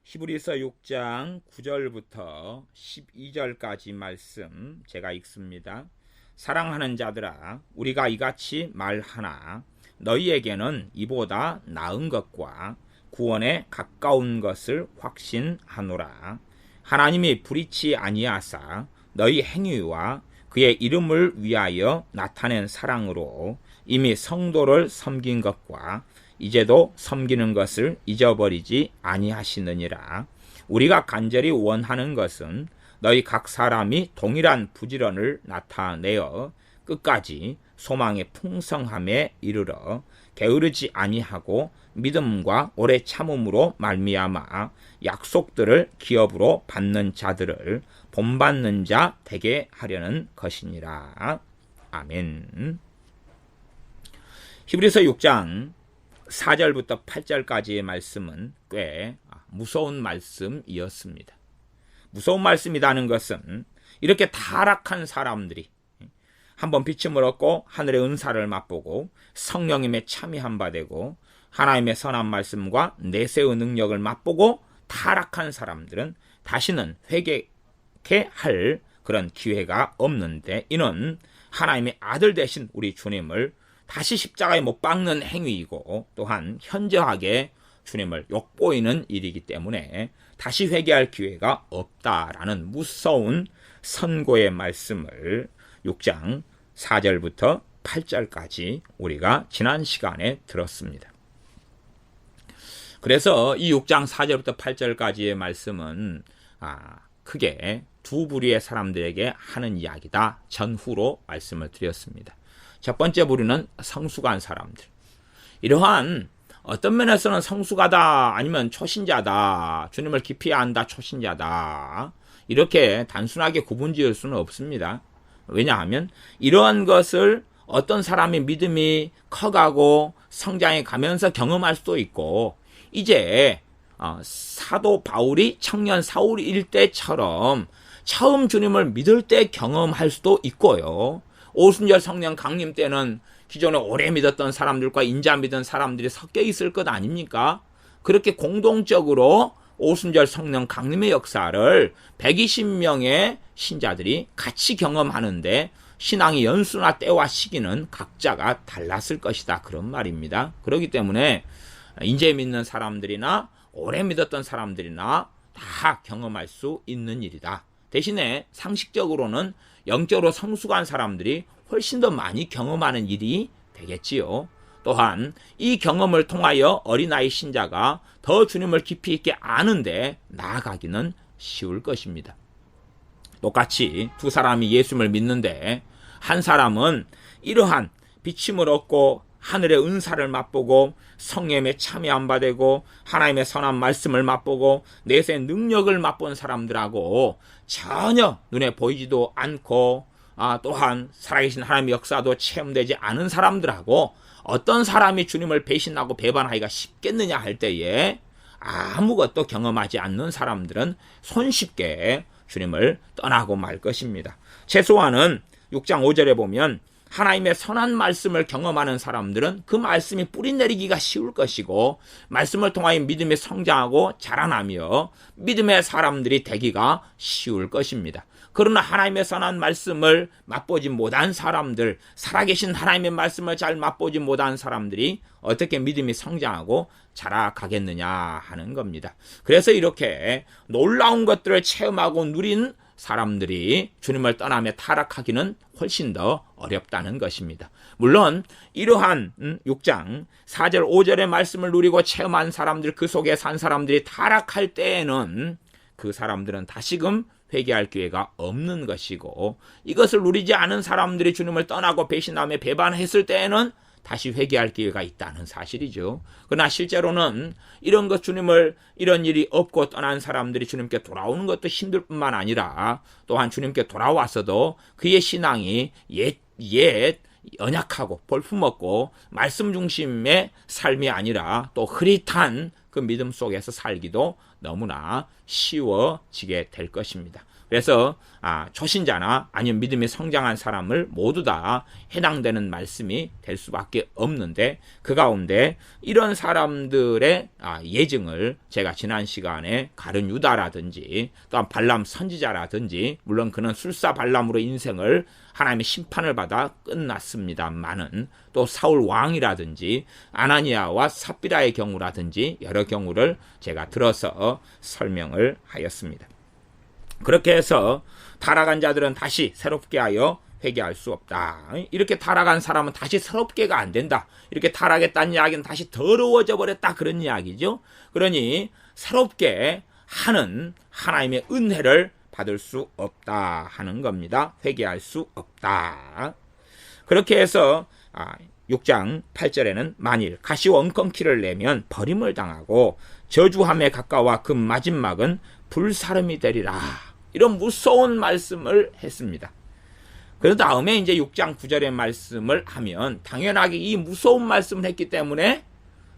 히브리서 6장 9절부터 12절까지 말씀 제가 읽습니다. 사랑하는 자들아, 우리가 이같이 말하나 너희에게는 이보다 나은 것과 구원에 가까운 것을 확신하노라. 하나님이 불의치 아니하사 너희 행위와 그의 이름을 위하여 나타낸 사랑으로 이미 성도를 섬긴 것과 이제도 섬기는 것을 잊어버리지 아니하시느니라. 우리가 간절히 원하는 것은 너희 각 사람이 동일한 부지런을 나타내어 끝까지 소망의 풍성함에 이르러 게으르지 아니하고 믿음과 오래 참음으로 말미암아 약속들을 기업으로 받는 자들을 본받는 자 되게 하려는 것이니라. 아멘. 히브리서 6장 4절부터 8절까지의 말씀은 꽤 무서운 말씀이었습니다. 무서운 말씀이라는 것은 이렇게 타락한 사람들이 한번 비침을 얻고 하늘의 은사를 맛보고 성령님의 참여한 바 되고 하나님의 선한 말씀과 내세의 능력을 맛보고 타락한 사람들은 다시는 회개케 할 그런 기회가 없는데, 이는 하나님의 아들 되신 우리 주님을 다시 십자가에 못 박는 행위이고 또한 현저하게 주님을 욕보이는 일이기 때문에 다시 회개할 기회가 없다라는 무서운 선고의 말씀을 6장 4절부터 8절까지 우리가 지난 시간에 들었습니다. 그래서 이 6장 4절부터 8절까지의 말씀은 크게 두 부류의 사람들에게 하는 이야기다, 전후로 말씀을 드렸습니다. 첫 번째 부류는 성숙한 사람들. 이러한 어떤 면에서는 성숙하다, 아니면 초신자다, 주님을 깊이 안다, 초신자다, 이렇게 단순하게 구분지을 수는 없습니다. 왜냐하면 이러한 것을 어떤 사람의 믿음이 커가고 성장해 가면서 경험할 수도 있고, 이제 사도 바울이 청년 사울일 때처럼 처음 주님을 믿을 때 경험할 수도 있고요. 오순절 성령 강림 때는 기존에 오래 믿었던 사람들과 인자 믿은 사람들이 섞여 있을 것 아닙니까? 그렇게 공동적으로 오순절 성령 강림의 역사를 120명의 신자들이 같이 경험하는데, 신앙의 연수나 때와 시기는 각자가 달랐을 것이다, 그런 말입니다. 그렇기 때문에 이제 믿는 사람들이나 오래 믿었던 사람들이나 다 경험할 수 있는 일이다. 대신에 상식적으로는 영적으로 성숙한 사람들이 훨씬 더 많이 경험하는 일이 되겠지요. 또한 이 경험을 통하여 어린아이 신자가 더 주님을 깊이 있게 아는데 나아가기는 쉬울 것입니다. 똑같이 두 사람이 예수님을 믿는데, 한 사람은 이러한 비침을 얻고 하늘의 은사를 맛보고 성령에 참여한 바 되고 하나님의 선한 말씀을 맛보고 내세의 능력을 맛본 사람들하고 전혀 눈에 보이지도 않고 또한 살아계신 하나님의 역사도 체험되지 않은 사람들하고 어떤 사람이 주님을 배신하고 배반하기가 쉽겠느냐 할 때에, 아무것도 경험하지 않는 사람들은 손쉽게 주님을 떠나고 말 것입니다. 최소한은 6장 5절에 보면 하나님의 선한 말씀을 경험하는 사람들은 그 말씀이 뿌리내리기가 쉬울 것이고, 말씀을 통하여 믿음이 성장하고 자라나며 믿음의 사람들이 되기가 쉬울 것입니다. 그러나 하나님의 선한 말씀을 맛보지 못한 사람들, 살아계신 하나님의 말씀을 잘 맛보지 못한 사람들이 어떻게 믿음이 성장하고 자라가겠느냐 하는 겁니다. 그래서 이렇게 놀라운 것들을 체험하고 누린 사람들이 주님을 떠나며 타락하기는 훨씬 더 어렵다는 것입니다. 물론 이러한 6장 4절 5절의 말씀을 누리고 체험한 사람들, 그 속에 산 사람들이 타락할 때에는 그 사람들은 다시금 회개할 기회가 없는 것이고, 이것을 누리지 않은 사람들이 주님을 떠나고 배신하며 배반했을 때에는 다시 회개할 기회가 있다는 사실이죠. 그러나 실제로는 이런 일이 없고 떠난 사람들이 주님께 돌아오는 것도 힘들 뿐만 아니라, 또한 주님께 돌아와서도 그의 신앙이 옛 연약하고 볼품없고 말씀 중심의 삶이 아니라 또 흐릿한 그 믿음 속에서 살기도 너무나 쉬워지게 될 것입니다. 그래서 초신자나 아니면 믿음이 성장한 사람을 모두 다 해당되는 말씀이 될 수밖에 없는데, 그 가운데 이런 사람들의 예증을 제가 지난 시간에 가룟 유다라든지 또한 발람 선지자라든지, 물론 그는 술사 발람으로 인생을 하나님의 심판을 받아 끝났습니다만은, 또 사울 왕이라든지 아나니아와 삽비라의 경우라든지 여러 경우를 제가 들어서 설명을 하였습니다. 그렇게 해서 타락한 자들은 다시 새롭게 하여 회개할 수 없다. 이렇게 타락한 사람은 다시 새롭게가 안 된다. 이렇게 타락했다는 이야기는 다시 더러워져 버렸다, 그런 이야기죠. 그러니 새롭게 하는 하나님의 은혜를 받을 수 없다 하는 겁니다. 회개할 수 없다. 그렇게 해서 6장 8절에는 만일 가시원컨키를 내면 버림을 당하고 저주함에 가까워 그 마지막은 불사름이 되리라. 이런 무서운 말씀을 했습니다. 그 다음에 이제 6장 9절의 말씀을 하면 당연하게 이 무서운 말씀을 했기 때문에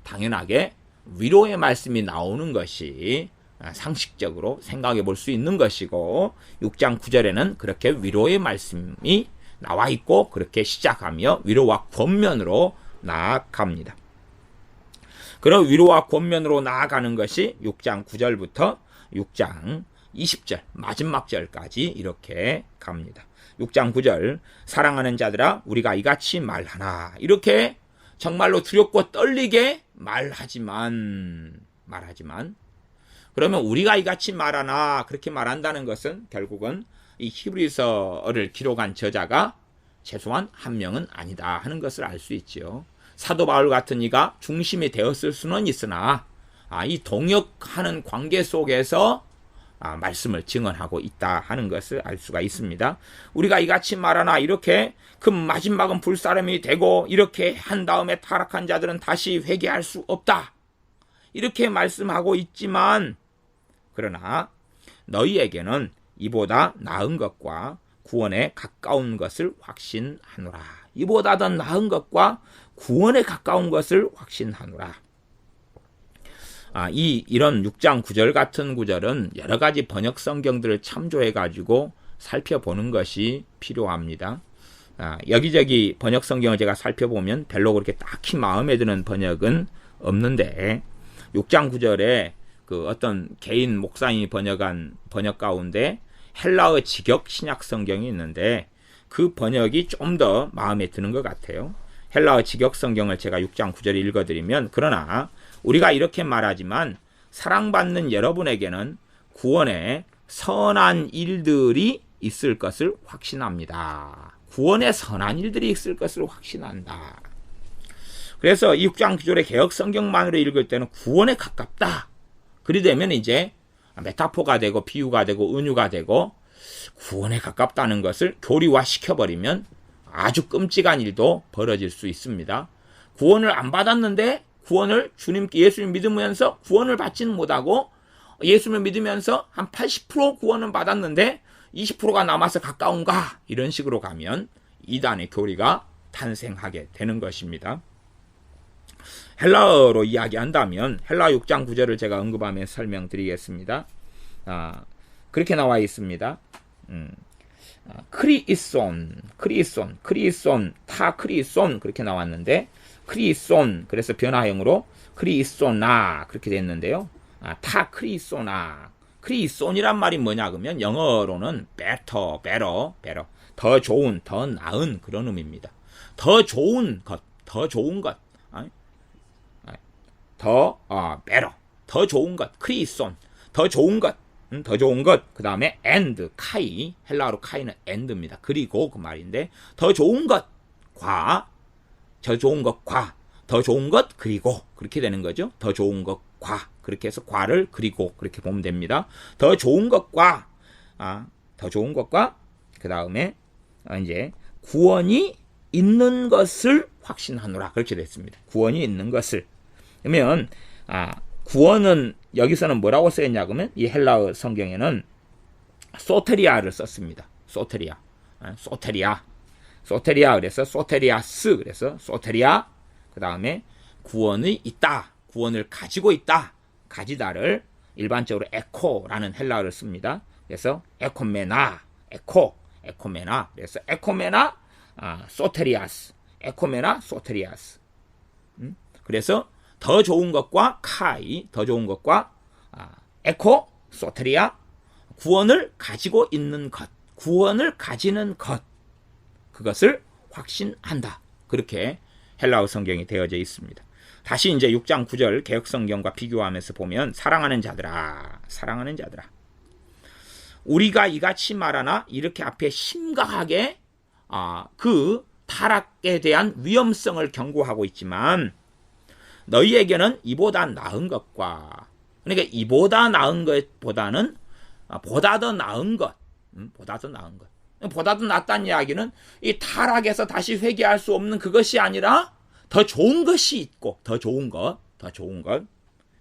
당연하게 위로의 말씀이 나오는 것이 상식적으로 생각해 볼 수 있는 것이고, 6장 9절에는 그렇게 위로의 말씀이 나와 있고 그렇게 시작하며 위로와 권면으로 나아갑니다. 그런 위로와 권면으로 나아가는 것이 6장 9절부터 6장 20절 마지막 절까지 이렇게 갑니다. 6장 9절 사랑하는 자들아 우리가 이같이 말하나, 이렇게 정말로 두렵고 떨리게 말하지만 그러면 우리가 이같이 말하나, 그렇게 말한다는 것은 결국은 이 히브리서를 기록한 저자가 최소한 한 명은 아니다 하는 것을 알 수 있죠. 사도 바울 같은 이가 중심이 되었을 수는 있으나 이 동역하는 관계 속에서 말씀을 증언하고 있다 하는 것을 알 수가 있습니다. 우리가 이같이 말하나, 이렇게 그 마지막은 불사름이 되고 이렇게 한 다음에 타락한 자들은 다시 회개할 수 없다, 이렇게 말씀하고 있지만, 그러나 너희에게는 이보다 나은 것과 구원에 가까운 것을 확신하노라. 이보다 더 나은 것과 구원에 가까운 것을 확신하노라. 이런 6장 9절 같은 구절은 여러 가지 번역 성경들을 참조해 가지고 살펴보는 것이 필요합니다. 여기저기 번역 성경을 제가 살펴보면 별로 그렇게 딱히 마음에 드는 번역은 없는데, 6장 9절에 그 어떤 개인 목사님이 번역한 번역 가운데 헬라어 직역 신약 성경이 있는데 그 번역이 좀 더 마음에 드는 것 같아요. 헬라어 직역 성경을 제가 6장 9절에 읽어드리면, 그러나 우리가 이렇게 말하지만 사랑받는 여러분에게는 구원의 선한 일들이 있을 것을 확신합니다. 구원의 선한 일들이 있을 것을 확신한다. 그래서 6장 9절의 개역 성경만으로 읽을 때는 구원에 가깝다. 그리 되면 이제 메타포가 되고 비유가 되고 은유가 되고 구원에 가깝다는 것을 교리화 시켜버리면 아주 끔찍한 일도 벌어질 수 있습니다. 구원을 안 받았는데 구원을 예수님 믿으면서 구원을 받지는 못하고, 예수님을 믿으면서 한 80% 구원은 받았는데 20%가 남아서 가까운가, 이런 식으로 가면 이단의 교리가 탄생하게 되는 것입니다. 헬라어로 이야기한다면 헬라 6장 9절을 제가 언급하면서 설명드리겠습니다. 그렇게 나와 있습니다. 크리손, 타 크리손, 그렇게 나왔는데, 크리손, 그래서 변화형으로 크리소나, 그렇게 됐는데요. 타 크리소나. 크리손이란 말이 뭐냐, 그러면 영어로는 better, 더 좋은, 더 나은 그런 의미입니다. 더 좋은 것, better, 더 좋은 것, 크리손, 더 좋은 것, 그 다음에 and, 카이, 헬라어로 카이는 and입니다. 그리고 그 말인데, 더 좋은 것과, 더 좋은 것, 그리고, 그렇게 되는 거죠. 더 좋은 것과, 그렇게 해서 과를 그리고, 그렇게 보면 됩니다. 더 좋은 것과, 그 다음에, 이제, 구원이 있는 것을 확신하노라. 그렇게 됐습니다. 구원이 있는 것을. 그러면, 구원은 여기서는 뭐라고 쓰였냐 그러면 이 헬라어 성경에는 소테리아를 썼습니다. 소테리아 그래서 소테리아스, 그래서 소테리아, 그 다음에 구원이 있다, 구원을 가지고 있다, 가지다를 일반적으로 에코라는 헬라어를 씁니다. 그래서 에코메나, 에코메나. 그래서 에코메나 소테리아스, 에코메나 소테리아스. 그래서 더 좋은 것과 카이, 더 좋은 것과 에코, 소테리아, 구원을 가지고 있는 것, 구원을 가지는 것, 그것을 확신한다. 그렇게 헬라어 성경이 되어져 있습니다. 다시 이제 6장 9절 개역 성경과 비교하면서 보면 사랑하는 자들아, 사랑하는 자들아. 우리가 이같이 말하나 이렇게 앞에 심각하게 그 타락에 대한 위험성을 경고하고 있지만 너희에게는 이보다 나은 것과, 그러니까 이보다 나은 것보다는 보다 더 나은 것, 보다 더 나은 것. 보다 더 낫다는 이야기는 이 타락에서 다시 회개할 수 없는 그것이 아니라 더 좋은 것이 있고, 더 좋은 것, 더 좋은 것.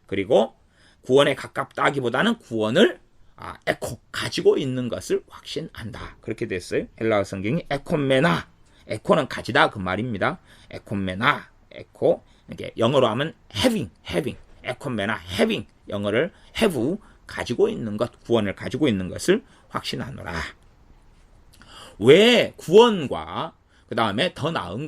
그리고 구원에 가깝다기보다는 구원을 에코, 가지고 있는 것을 확신한다. 그렇게 됐어요. 헬라어 성경이 에코메나, 에코는 가지다 그 말입니다. 에코메나, 에코. 이렇게 영어로 하면 having, 에코메나, having. 영어를 have, 가지고 있는 것, 구원을 가지고 있는 것을 확신하노라. 왜 구원과 그 다음에 더 나은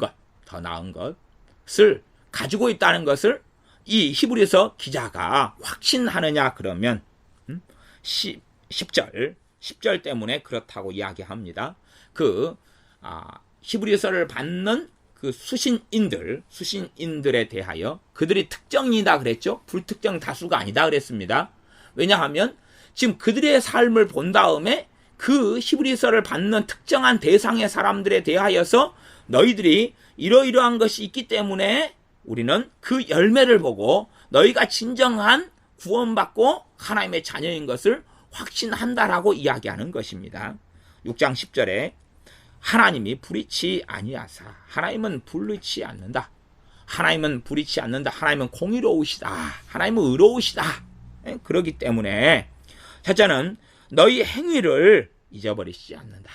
것을 가지고 있다는 것을 이 히브리서 기자가 확신하느냐 그러면 10절 때문에 그렇다고 이야기합니다. 히브리서를 받는 그 수신인들에 대하여 그들이 특정이다 그랬죠. 불특정 다수가 아니다 그랬습니다. 왜냐하면 지금 그들의 삶을 본 다음에 그 히브리서를 받는 특정한 대상의 사람들에 대하여서 너희들이 이러이러한 것이 있기 때문에 우리는 그 열매를 보고 너희가 진정한 구원받고 하나님의 자녀인 것을 확신한다라고 이야기하는 것입니다. 6장 10절에 하나님이 불의치 아니하사, 하나님은 불의치 않는다. 하나님은 불의치 않는다. 하나님은 공의로우시다. 하나님은 의로우시다. 그렇기 때문에 첫째는 너희 행위를 잊어버리시지 않는다.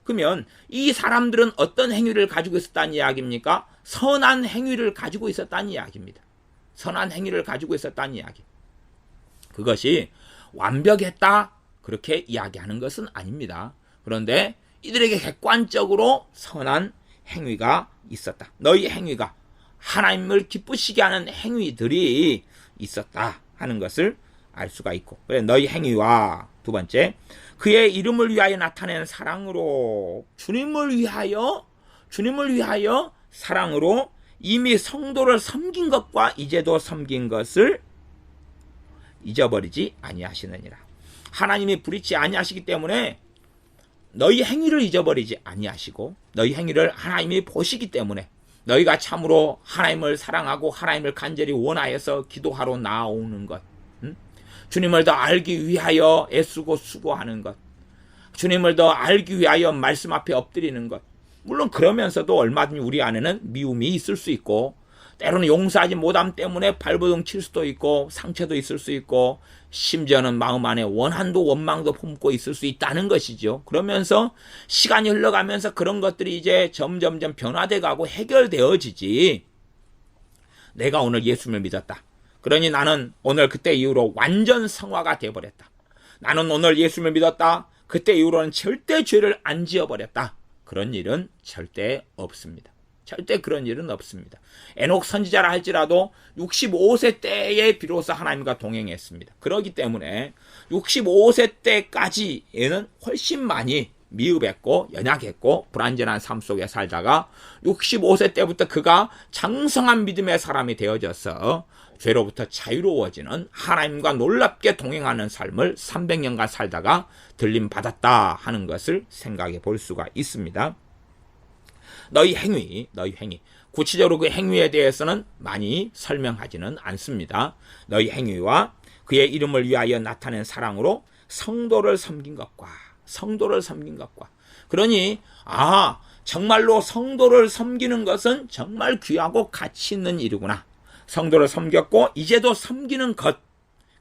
그러면 이 사람들은 어떤 행위를 가지고 있었다는 이야기입니까? 선한 행위를 가지고 있었다는 이야기입니다. 선한 행위를 가지고 있었다는 이야기. 그것이 완벽했다 그렇게 이야기하는 것은 아닙니다. 그런데 이들에게 객관적으로 선한 행위가 있었다. 너희 행위가 하나님을 기쁘시게 하는 행위들이 있었다 하는 것을 알 수가 있고, 그래 너희 행위와 두 번째 그의 이름을 위하여 나타낸 사랑으로, 주님을 위하여 사랑으로 이미 성도를 섬긴 것과 이제도 섬긴 것을 잊어버리지 아니하시느니라. 하나님이 불의치 아니하시기 때문에 너희 행위를 잊어버리지 아니하시고, 너희 행위를 하나님이 보시기 때문에 너희가 참으로 하나님을 사랑하고 하나님을 간절히 원하여서 기도하러 나오는 것, 주님을 더 알기 위하여 애쓰고 수고하는 것, 주님을 더 알기 위하여 말씀 앞에 엎드리는 것. 물론 그러면서도 얼마든지 우리 안에는 미움이 있을 수 있고, 때로는 용서하지 못함 때문에 발버둥 칠 수도 있고, 상처도 있을 수 있고, 심지어는 마음 안에 원한도 원망도 품고 있을 수 있다는 것이죠. 그러면서 시간이 흘러가면서 그런 것들이 이제 점점점 변화돼 가고 해결되어지지. 내가 오늘 예수님을 믿었다. 그러니 나는 오늘 그때 이후로 완전 성화가 되어버렸다. 나는 오늘 예수님을 믿었다. 그때 이후로는 절대 죄를 안 지어버렸다. 그런 일은 절대 없습니다. 절대 그런 일은 없습니다. 에녹 선지자라 할지라도 65세 때에 비로소 하나님과 동행했습니다. 그렇기 때문에 65세 때까지에는 훨씬 많이 미흡했고 연약했고 불완전한 삶 속에 살다가 65세 때부터 그가 장성한 믿음의 사람이 되어져서 죄로부터 자유로워지는, 하나님과 놀랍게 동행하는 삶을 300년간 살다가 들림받았다 하는 것을 생각해 볼 수가 있습니다. 너희 행위, 구체적으로 그 행위에 대해서는 많이 설명하지는 않습니다. 너희 행위와 그의 이름을 위하여 나타낸 사랑으로 성도를 섬긴 것과, 그러니 정말로 성도를 섬기는 것은 정말 귀하고 가치 있는 일이구나. 성도를 섬겼고 이제도 섬기는 것,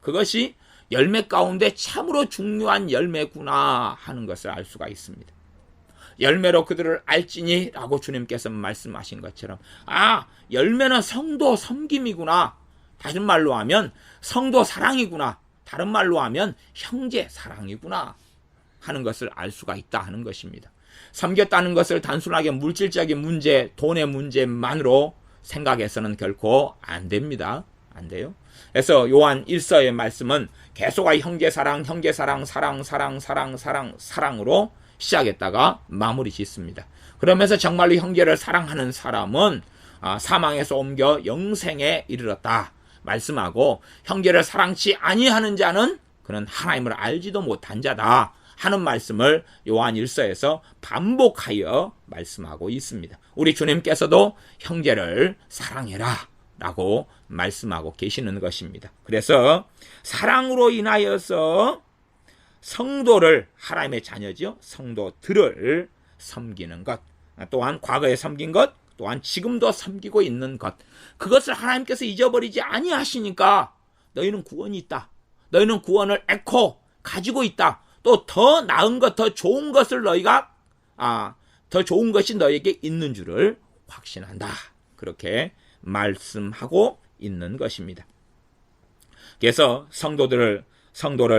그것이 열매 가운데 참으로 중요한 열매구나 하는 것을 알 수가 있습니다. 열매로 그들을 알지니 라고 주님께서 말씀하신 것처럼 열매는 성도 섬김이구나. 다른 말로 하면 성도 사랑이구나. 다른 말로 하면 형제 사랑이구나 하는 것을 알 수가 있다 하는 것입니다. 섬겼다는 것을 단순하게 물질적인 문제, 돈의 문제만으로 생각해서는 결코 안 됩니다. 안 돼요. 그래서 요한 1서의 말씀은 계속아 형제 사랑, 사랑으로 시작했다가 마무리 짓습니다. 그러면서 정말로 형제를 사랑하는 사람은 사망에서 옮겨 영생에 이르렀다 말씀하고, 형제를 사랑치 아니하는 자는 그는 하나님을 알지도 못한 자다 하는 말씀을 요한 1서에서 반복하여 말씀하고 있습니다. 우리 주님께서도 형제를 사랑해라 라고 말씀하고 계시는 것입니다. 그래서 사랑으로 인하여서 성도를, 하나님의 자녀죠, 성도들을 섬기는 것, 또한 과거에 섬긴 것, 또한 지금도 섬기고 있는 것, 그것을 하나님께서 잊어버리지 아니하시니까 너희는 구원이 있다, 너희는 구원을 에코 가지고 있다, 또 더 나은 것, 더 좋은 것을 너희가 더 좋은 것이 너희에게 있는 줄을 확신한다, 그렇게 말씀하고 있는 것입니다. 그래서 성도를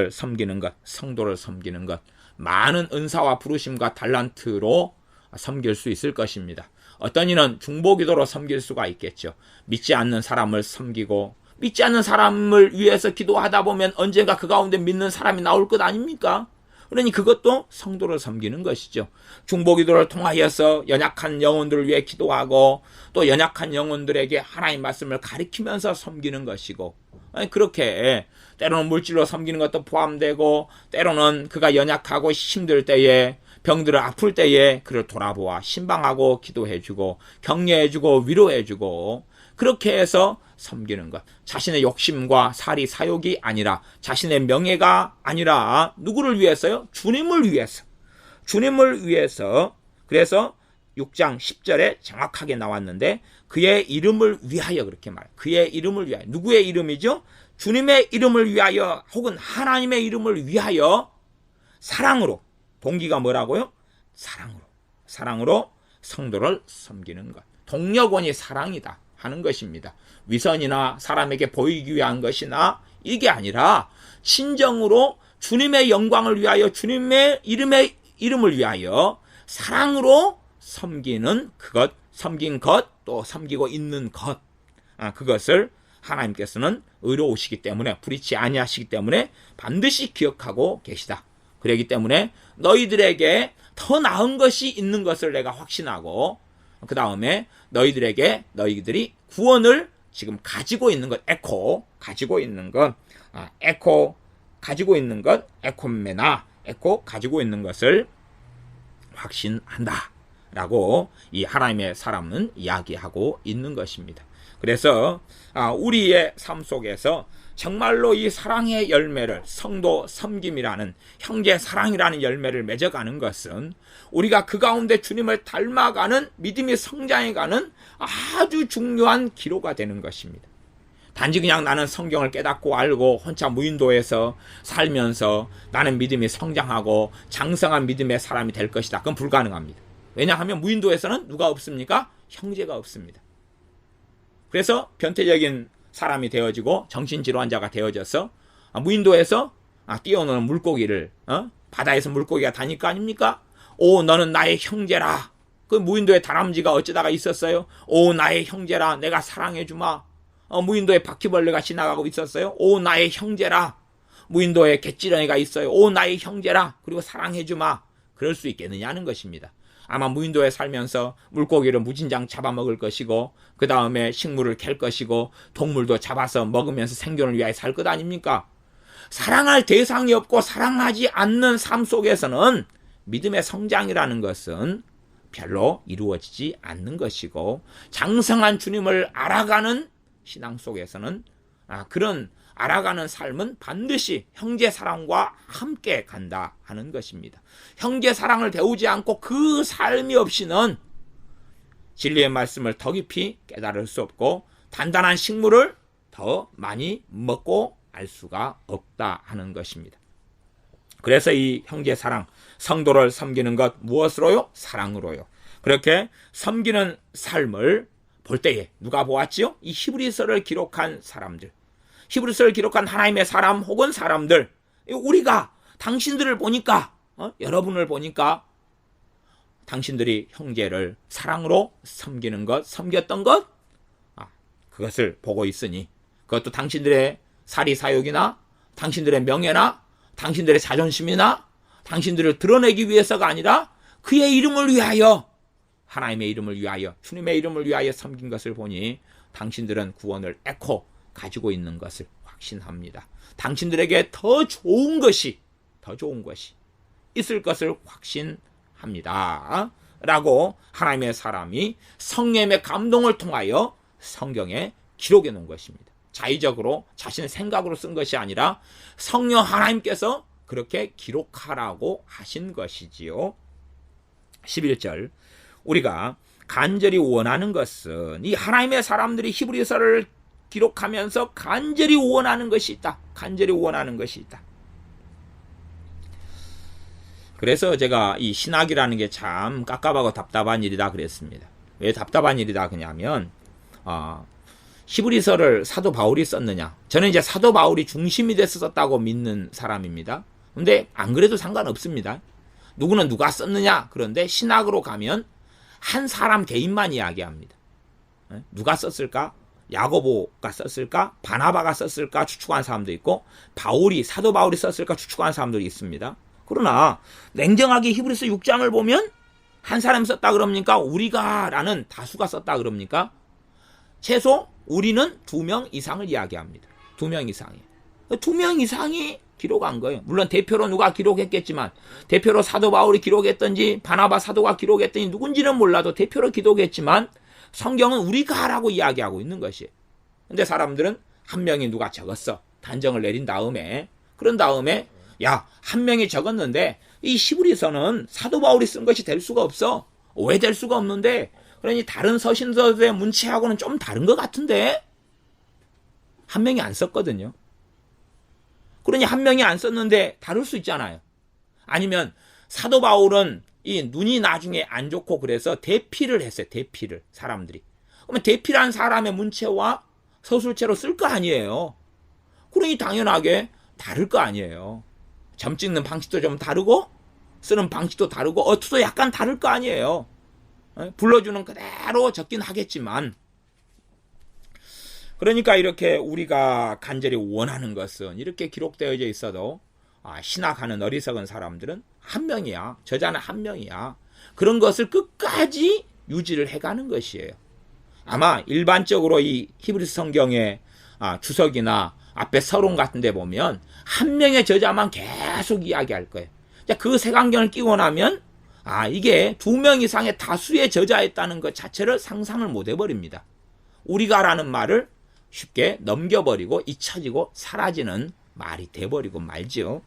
섬기는 것, 성도를 섬기는 것, 많은 은사와 부르심과 달란트로 섬길 수 있을 것입니다. 어떤 이는 중보기도로 섬길 수가 있겠죠. 믿지 않는 사람을 섬기고, 믿지 않는 사람을 위해서 기도하다 보면 언젠가 그 가운데 믿는 사람이 나올 것 아닙니까? 그러니 그것도 성도를 섬기는 것이죠. 중보기도를 통하여서 연약한 영혼들을 위해 기도하고, 또 연약한 영혼들에게 하나님 말씀을 가리키면서 섬기는 것이고, 그렇게 때로는 물질로 섬기는 것도 포함되고, 때로는 그가 연약하고 힘들 때에, 병들어 아플 때에 그를 돌아보아 신방하고 기도해주고 격려해주고 위로해주고, 그렇게 해서 섬기는 것. 자신의 욕심과 사리 사욕이 아니라, 자신의 명예가 아니라 누구를 위해서요? 주님을 위해서. 주님을 위해서. 그래서 6장 10절에 정확하게 나왔는데, 그의 이름을 위하여, 그렇게 말해요. 그의 이름을 위하여. 누구의 이름이죠? 주님의 이름을 위하여, 혹은 하나님의 이름을 위하여 사랑으로, 동기가 뭐라고요? 사랑으로 성도를 섬기는 것. 동력원이 사랑이다 하는 것입니다. 위선이나 사람에게 보이기 위한 것이나 이게 아니라 진정으로 주님의 영광을 위하여, 주님의 이름을 위하여 사랑으로 섬기는 그것, 섬긴 것, 또 섬기고 있는 것, 그것을 하나님께서는 의로우시기 때문에, 불의치 아니하시기 때문에 반드시 기억하고 계시다. 그렇기 때문에 너희들에게 더 나은 것이 있는 것을 내가 확신하고, 그 다음에 너희들이 구원을 지금 가지고 있는 것, 가지고 있는 것, 가지고 있는 것을 확신한다 라고 이 하나님의 사람은 이야기하고 있는 것입니다. 그래서 우리의 삶 속에서 정말로 이 사랑의 열매를, 성도 섬김이라는, 형제 사랑이라는 열매를 맺어가는 것은 우리가 그 가운데 주님을 닮아가는, 믿음이 성장해가는 아주 중요한 기로가 되는 것입니다. 단지 그냥 나는 성경을 깨닫고 알고 혼자 무인도에서 살면서 나는 믿음이 성장하고 장성한 믿음의 사람이 될 것이다, 그건 불가능합니다. 왜냐하면 무인도에서는 누가 없습니까? 형제가 없습니다. 그래서 변태적인 사람이 되어지고 정신질환자가 되어져서 무인도에서 뛰어노는 물고기를, 바다에서 물고기가 다닐 거 아닙니까? 오, 너는 나의 형제라. 그 무인도에 다람쥐가 어쩌다가 있었어요? 오, 나의 형제라, 내가 사랑해주마. 무인도에 바퀴벌레가 지나가고 있었어요? 오, 나의 형제라. 무인도에 개찌렁이가 있어요. 오, 나의 형제라. 그리고 사랑해주마. 그럴 수 있겠느냐는 것입니다. 아마 무인도에 살면서 물고기를 무진장 잡아먹을 것이고, 그 다음에 식물을 캘 것이고, 동물도 잡아서 먹으면서 생존을 위하여 살 것 아닙니까? 사랑할 대상이 없고 사랑하지 않는 삶 속에서는 믿음의 성장이라는 것은 별로 이루어지지 않는 것이고, 장성한 주님을 알아가는 신앙 속에서는 그런 알아가는 삶은 반드시 형제 사랑과 함께 간다 하는 것입니다. 형제 사랑을 배우지 않고 그 삶이 없이는 진리의 말씀을 더 깊이 깨달을 수 없고, 단단한 식물을 더 많이 먹고 알 수가 없다 하는 것입니다. 그래서 이 형제 사랑, 성도를 섬기는 것 무엇으로요? 사랑으로요. 그렇게 섬기는 삶을 볼 때에 누가 보았지요? 이 히브리서를 기록한 사람들, 히브리서를 기록한 하나님의 사람 혹은 사람들, 우리가 당신들을 보니까, 여러분을 보니까 당신들이 형제를 사랑으로 섬기는 것, 섬겼던 것, 그것을 보고 있으니 그것도 당신들의 사리사욕이나 당신들의 명예나 당신들의 자존심이나 당신들을 드러내기 위해서가 아니라 그의 이름을 위하여, 하나님의 이름을 위하여, 주님의 이름을 위하여 섬긴 것을 보니 당신들은 구원을 एको 가지고 있는 것을 확신합니다. 당신들에게 더 좋은 것이 있을 것을 확신합니다. 라고 하나님의 사람이 성령의 감동을 통하여 성경에 기록해 놓은 것입니다. 자의적으로 자신의 생각으로 쓴 것이 아니라 성령 하나님께서 그렇게 기록하라고 하신 것이지요. 11절, 우리가 간절히 원하는 것은, 이 하나님의 사람들이 히브리서를 기록하면서 간절히 원하는 것이 있다. 간절히 원하는 것이 있다. 그래서 제가 이 신학이라는 게 참 깝깝하고 답답한 일이다 그랬습니다. 왜 답답한 일이다 그냐면, 히브리서를 사도 바울이 썼느냐? 저는 이제 사도 바울이 중심이 돼서 썼다고 믿는 사람입니다. 근데 안 그래도 상관없습니다. 누구는 누가 썼느냐? 그런데 신학으로 가면 한 사람 개인만 이야기합니다. 누가 썼을까? 야고보가 썼을까? 바나바가 썼을까? 추측하는 사람도 있고, 사도 바울이 썼을까? 추측하는 사람들이 있습니다. 그러나 냉정하게 히브리서 6장을 보면 한 사람이 썼다 그럽니까? 우리가 라는 다수가 썼다 그럽니까? 최소 우리는 2명 이상을 이야기합니다. 2명 이상이. 2명 이상이 기록한 거예요. 물론 대표로 누가 기록했겠지만, 대표로 사도 바울이 기록했던지 바나바 사도가 기록했던지 누군지는 몰라도 대표로 기록했지만 성경은 우리가라고 이야기하고 있는 것이에요. 근데 사람들은 한 명이 누가 적었어. 단정을 내린 다음에, 그런 다음에 야, 한 명이 적었는데 이 히브리서는 사도 바울이 쓴 것이 될 수가 없어. 왜 될 수가 없는데? 그러니 다른 서신서의 문체하고는 좀 다른 것 같은데? 한 명이 안 썼거든요. 그러니 한 명이 안 썼는데 다를 수 있잖아요. 아니면 사도 바울은 이 눈이 나중에 안 좋고 그래서 대피를 했어요. 대피를, 사람들이. 그러면 대피란 사람의 문체와 서술체로 쓸 거 아니에요. 그러니 당연하게 다를 거 아니에요. 점 찍는 방식도 좀 다르고 쓰는 방식도 다르고 어투도 약간 다를 거 아니에요. 불러주는 그대로 적긴 하겠지만, 그러니까 이렇게 우리가 간절히 원하는 것은 이렇게 기록되어져 있어도 신학하는 어리석은 사람들은 한 명이야. 저자는 한 명이야. 그런 것을 끝까지 유지를 해가는 것이에요. 아마 일반적으로 이 히브리서 성경의 주석이나 앞에 서론 같은 데 보면 한 명의 저자만 계속 이야기할 거예요. 그 색안경을 끼고 나면 이게 2명 이상의 다수의 저자였다는 것 자체를 상상을 못 해버립니다. 우리가라는 말을 쉽게 넘겨버리고 잊혀지고 사라지는 말이 돼버리고 말지요.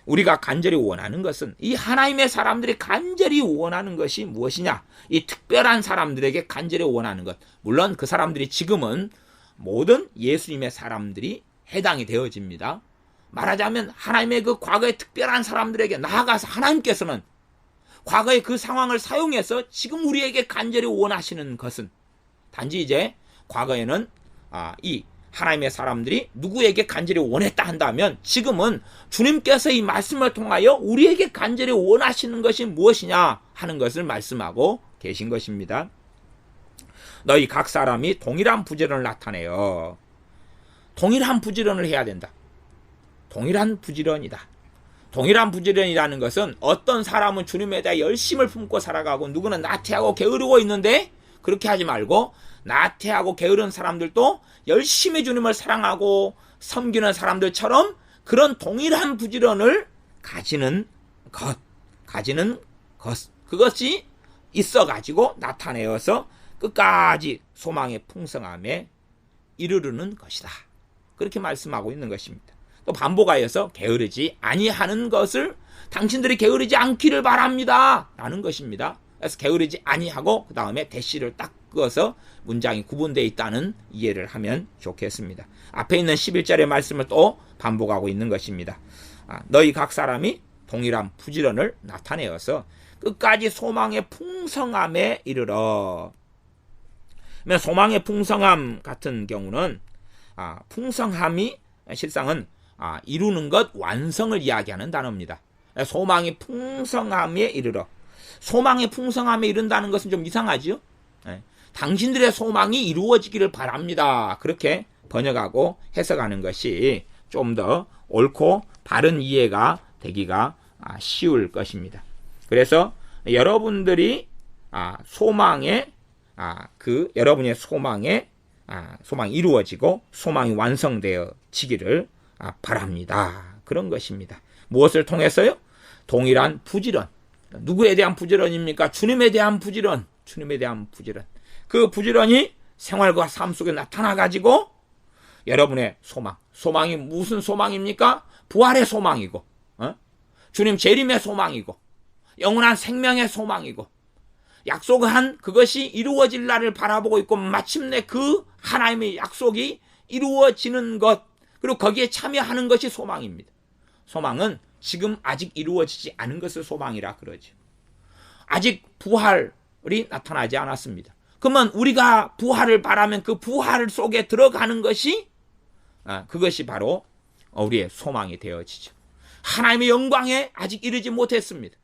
우리가 간절히 원하는 것은, 이 하나님의 사람들이 간절히 원하는 것이 무엇이냐? 이 특별한 사람들에게 간절히 원하는 것. 물론 그 사람들이 지금은 모든 예수님의 사람들이 해당이 되어집니다. 말하자면 하나님의 그 과거의 특별한 사람들에게 나아가서 하나님께서는 과거의 그 상황을 사용해서 지금 우리에게 간절히 원하시는 것은, 단지 이제 과거에는 이 하나님의 사람들이 누구에게 간절히 원했다 한다면, 지금은 주님께서 이 말씀을 통하여 우리에게 간절히 원하시는 것이 무엇이냐 하는 것을 말씀하고 계신 것입니다. 너희 각 사람이 동일한 부지런을 나타내요. 동일한 부지런을 해야 된다. 동일한 부지런이다. 동일한 부지런이라는 것은 어떤 사람은 주님에 대해 열심을 품고 살아가고 누구는 나태하고 게으르고 있는데, 그렇게 하지 말고 나태하고 게으른 사람들도 열심히 주님을 사랑하고 섬기는 사람들처럼 그런 동일한 부지런을 가지는 것, 그것이 있어가지고 나타내어서 끝까지 소망의 풍성함에 이르르는 것이다. 그렇게 말씀하고 있는 것입니다. 또 반복하여서 게으르지 아니하는 것을 당신들이 게으르지 않기를 바랍니다 라는 것입니다. 그래서 게으르지 아니하고 그 다음에 대시를 딱 그어서 문장이 구분되어 있다는 이해를 하면 좋겠습니다. 앞에 있는 11절의 말씀을 또 반복하고 있는 것입니다. 너희 각 사람이 동일한 부지런을 나타내어서 끝까지 소망의 풍성함에 이르러. 소망의 풍성함 같은 경우는 풍성함이 실상은 이루는 것, 완성을 이야기하는 단어입니다. 소망이 풍성함에 이르러. 소망의 풍성함에 이른다는 것은 좀 이상하죠? 당신들의 소망이 이루어지기를 바랍니다. 그렇게 번역하고 해석하는 것이 좀 더 옳고 바른 이해가 되기가 쉬울 것입니다. 그래서 여러분들이 소망에 여러분의 소망이 이루어지고 소망이 완성되어지기를 바랍니다. 그런 것입니다. 무엇을 통해서요? 동일한 부지런. 누구에 대한 부지런입니까? 주님에 대한 부지런. 주님에 대한 부지런. 그 부지런이 생활과 삶 속에 나타나가지고 여러분의 소망이 무슨 소망입니까? 부활의 소망이고, 주님 재림의 소망이고, 영원한 생명의 소망이고, 약속한 그것이 이루어질 날을 바라보고 있고, 마침내 그 하나님의 약속이 이루어지는 것, 그리고 거기에 참여하는 것이 소망입니다. 소망은 지금 아직 이루어지지 않은 것을 소망이라 그러죠. 아직 부활이 나타나지 않았습니다. 그러면 우리가 부활을 바라면 그 부활 속에 들어가는 것이 그것이 바로 우리의 소망이 되어지죠. 하나님의 영광에 아직 이르지 못했습니다.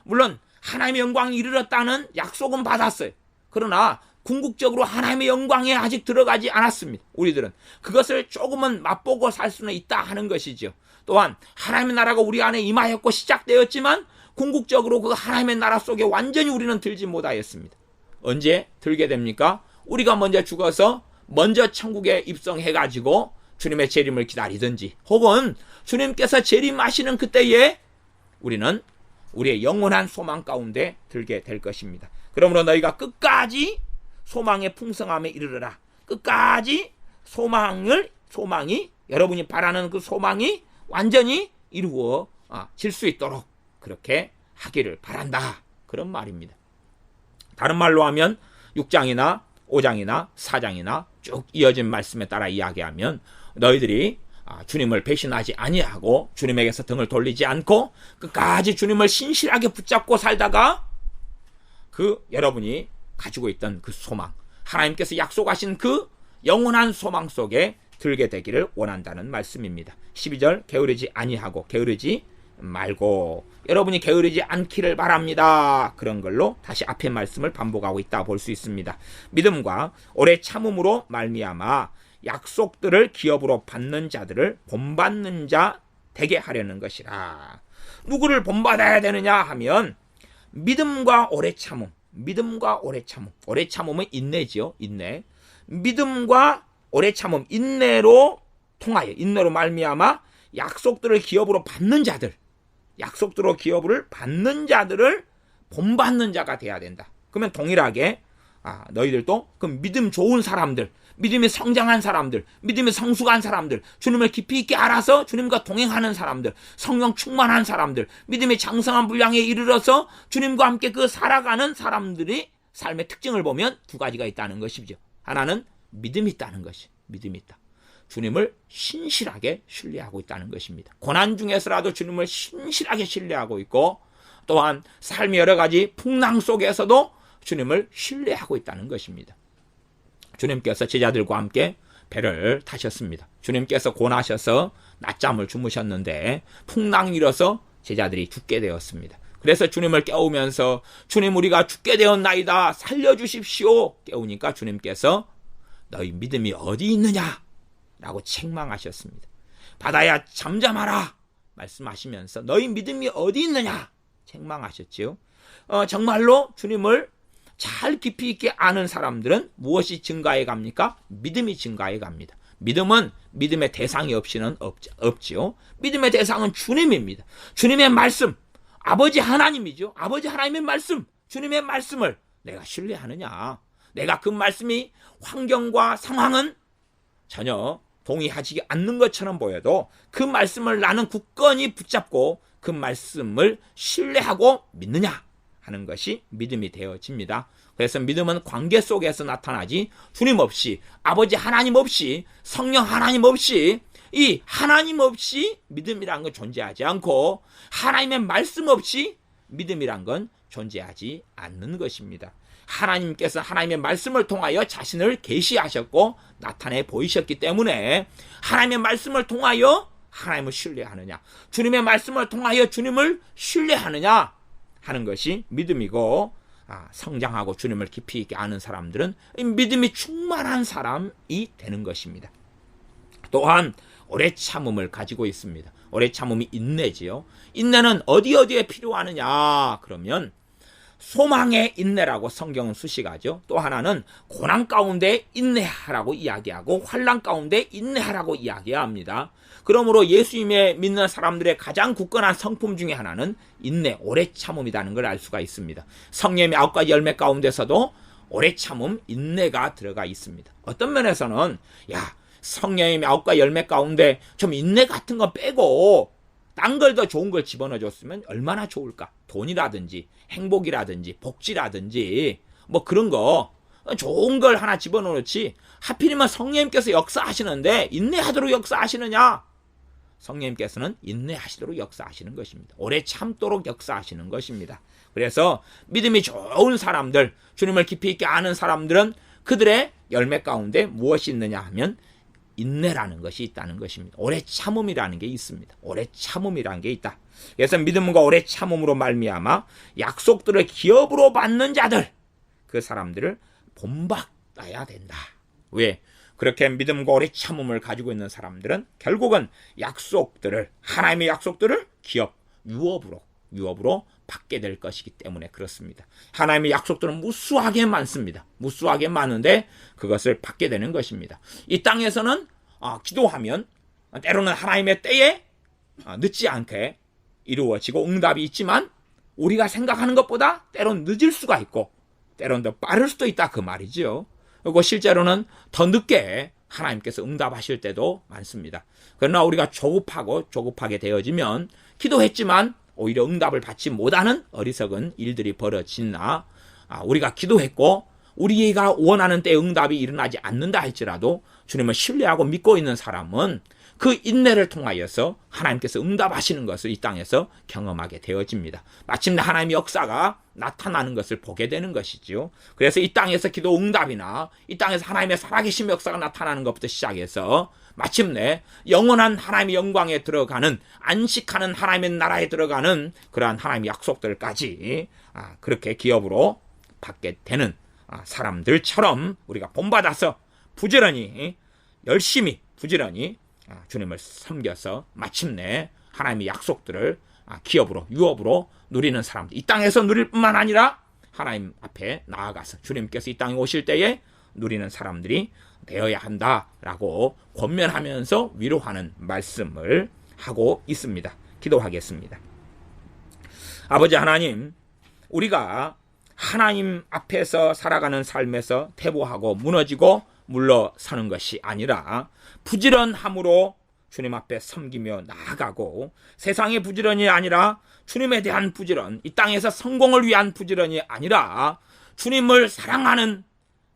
물론 하나님의 영광에 이르렀다는 약속은 받았어요. 그러나 궁극적으로 하나님의 영광에 아직 들어가지 않았습니다. 우리들은 그것을 조금은 맛보고 살 수는 있다 하는 것이죠. 또한 하나님의 나라가 우리 안에 임하였고 시작되었지만 궁극적으로 그 하나님의 나라 속에 완전히 우리는 들지 못하였습니다. 언제 들게 됩니까? 우리가 먼저 죽어서 먼저 천국에 입성해가지고 주님의 재림을 기다리든지, 혹은 주님께서 재림하시는 그때에 우리는 우리의 영원한 소망 가운데 들게 될 것입니다. 그러므로 너희가 끝까지 소망의 풍성함에 이르러라. 끝까지 소망이 여러분이 바라는 그 소망이 완전히 이루어질 수 있도록 그렇게 하기를 바란다. 그런 말입니다. 다른 말로 하면 6장이나 5장이나 4장이나 쭉 이어진 말씀에 따라 이야기하면 너희들이 주님을 배신하지 아니하고 주님에게서 등을 돌리지 않고 끝까지 주님을 신실하게 붙잡고 살다가 그 여러분이 가지고 있던 그 소망, 하나님께서 약속하신 그 영원한 소망 속에 들게 되기를 원한다는 말씀입니다. 12절 게으르지 아니하고 게으르지 말고, 여러분이 게으르지 않기를 바랍니다. 그런 걸로 다시 앞의 말씀을 반복하고 있다 볼 수 있습니다. 믿음과 오래 참음으로 말미암아 약속들을 기업으로 받는 자들을 본받는 자 되게 하려는 것이라. 누구를 본받아야 되느냐 하면 믿음과 오래 참음. 오래 참음은 인내지요. 인내. 믿음과 오래 참음, 인내로 통하여, 인내로 말미암아 약속들을 기업으로 받는 자들, 약속대로 기업을 받는 자들을 본받는 자가 돼야 된다. 그러면 동일하게 너희들도 그 믿음 좋은 사람들, 믿음이 성장한 사람들, 믿음이 성숙한 사람들, 주님을 깊이 있게 알아서 주님과 동행하는 사람들, 성령 충만한 사람들, 믿음이 장성한 분량에 이르러서 주님과 함께 그 살아가는 사람들이 삶의 특징을 보면 두 가지가 있다는 것이죠. 하나는 믿음이 있다는 것이, 믿음이 있다. 주님을 신실하게 신뢰하고 있다는 것입니다. 고난 중에서라도 주님을 신실하게 신뢰하고 있고, 또한 삶의 여러 가지 풍랑 속에서도 주님을 신뢰하고 있다는 것입니다. 주님께서 제자들과 함께 배를 타셨습니다. 주님께서 고나셔서 낮잠을 주무셨는데 풍랑이 일어서 제자들이 죽게 되었습니다. 그래서 주님을 깨우면서 주님, 우리가 죽게 되었나이다, 살려주십시오. 깨우니까 주님께서 너희 믿음이 어디 있느냐 라고 책망하셨습니다. 바다야 잠잠하라 말씀하시면서 너희 믿음이 어디 있느냐 책망하셨지요. 정말로 주님을 잘 깊이 있게 아는 사람들은 무엇이 증가해 갑니까? 믿음이 증가해 갑니다. 믿음은 믿음의 대상이 없이는 없지요. 믿음의 대상은 주님입니다. 주님의 말씀, 아버지 하나님이죠. 아버지 하나님의 말씀, 주님의 말씀을 내가 신뢰하느냐. 내가 그 말씀이 환경과 상황은 전혀 동의하지 않는 것처럼 보여도 그 말씀을 나는 굳건히 붙잡고 그 말씀을 신뢰하고 믿느냐 하는 것이 믿음이 되어집니다. 그래서 믿음은 관계 속에서 나타나지 주님 없이, 아버지 하나님 없이, 성령 하나님 없이, 이 하나님 없이 믿음이란 건 존재하지 않고 하나님의 말씀 없이 믿음이란 건 존재하지 않는 것입니다. 하나님께서 하나님의 말씀을 통하여 자신을 계시하셨고 나타내 보이셨기 때문에 하나님의 말씀을 통하여 하나님을 신뢰하느냐, 주님의 말씀을 통하여 주님을 신뢰하느냐 하는 것이 믿음이고, 성장하고 주님을 깊이 있게 아는 사람들은 믿음이 충만한 사람이 되는 것입니다. 또한 오래 참음을 가지고 있습니다. 오래 참음이 인내지요. 인내는 어디에 필요하느냐 그러면 소망의 인내라고 성경은 수식하죠. 또 하나는 고난 가운데 인내하라고 이야기하고 환난 가운데 인내하라고 이야기합니다. 그러므로 예수님의 믿는 사람들의 가장 굳건한 성품 중에 하나는 인내, 오래 참음이라는 걸 알 수가 있습니다. 성령의 9가지 열매 가운데서도 오래 참음, 인내가 들어가 있습니다. 어떤 면에서는 성령의 9가지 열매 가운데 좀 인내 같은 거 빼고 딴 걸 더 좋은 걸 집어넣어 줬으면 얼마나 좋을까. 돈이라든지 행복이라든지 복지라든지 뭐 그런 거 좋은 걸 하나 집어넣지, 하필이면 성령님께서 역사하시는데 인내하도록 역사하시느냐. 성령님께서는 인내하시도록 역사하시는 것입니다. 오래 참도록 역사하시는 것입니다. 그래서 믿음이 좋은 사람들, 주님을 깊이 있게 아는 사람들은 그들의 열매 가운데 무엇이 있느냐 하면 인내라는 것이 있다는 것입니다. 오래 참음이라는 게 있습니다. 오래 참음이라는 게 있다. 그래서 믿음과 오래 참음으로 말미암아 약속들을 기업으로 받는 자들, 그 사람들을 본받아야 된다. 왜? 그렇게 믿음과 오래 참음을 가지고 있는 사람들은 결국은 약속들을, 하나님의 약속들을 기업, 유업으로 받게 될 것이기 때문에 그렇습니다. 하나님의 약속들은 무수하게 많습니다. 무수하게 많은데 그것을 받게 되는 것입니다. 이 땅에서는 기도하면 때로는 하나님의 때에 늦지 않게 이루어지고 응답이 있지만 우리가 생각하는 것보다 때로는 늦을 수가 있고 때로는 더 빠를 수도 있다, 그 말이죠. 그리고 실제로는 더 늦게 하나님께서 응답하실 때도 많습니다. 그러나 우리가 조급하게 되어지면 기도했지만 오히려 응답을 받지 못하는 어리석은 일들이 벌어지나, 우리가 기도했고 우리가 원하는 때에 응답이 일어나지 않는다 할지라도 주님을 신뢰하고 믿고 있는 사람은 그 인내를 통하여서 하나님께서 응답하시는 것을 이 땅에서 경험하게 되어집니다. 마침내 하나님의 역사가 나타나는 것을 보게 되는 것이죠. 그래서 이 땅에서 기도 응답이나 이 땅에서 하나님의 살아계신 역사가 나타나는 것부터 시작해서 마침내 영원한 하나님의 영광에 들어가는, 안식하는 하나님의 나라에 들어가는 그러한 하나님의 약속들까지 그렇게 기업으로 받게 되는 사람들처럼 우리가 본받아서 부지런히 열심히 부지런히 주님을 섬겨서 마침내 하나님의 약속들을 기업으로 유업으로 누리는 사람들, 이 땅에서 누릴 뿐만 아니라 하나님 앞에 나아가서 주님께서 이 땅에 오실 때에 누리는 사람들이 되어야 한다라고 권면하면서 위로하는 말씀을 하고 있습니다. 기도하겠습니다. 아버지 하나님, 우리가 하나님 앞에서 살아가는 삶에서 퇴보하고 무너지고 물러서는 것이 아니라 부지런함으로 주님 앞에 섬기며 나아가고, 세상의 부지런이 아니라 주님에 대한 부지런, 이 땅에서 성공을 위한 부지런이 아니라 주님을 사랑하는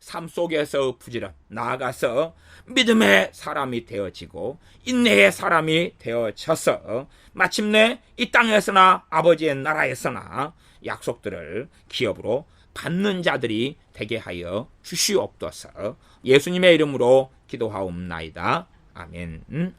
삶 속에서 부지런, 나아가서 믿음의 사람이 되어지고 인내의 사람이 되어져서 마침내 이 땅에서나 아버지의 나라에서나 약속들을 기업으로 받는 자들이 되게 하여 주시옵소서. 예수님의 이름으로 기도하옵나이다. 아멘.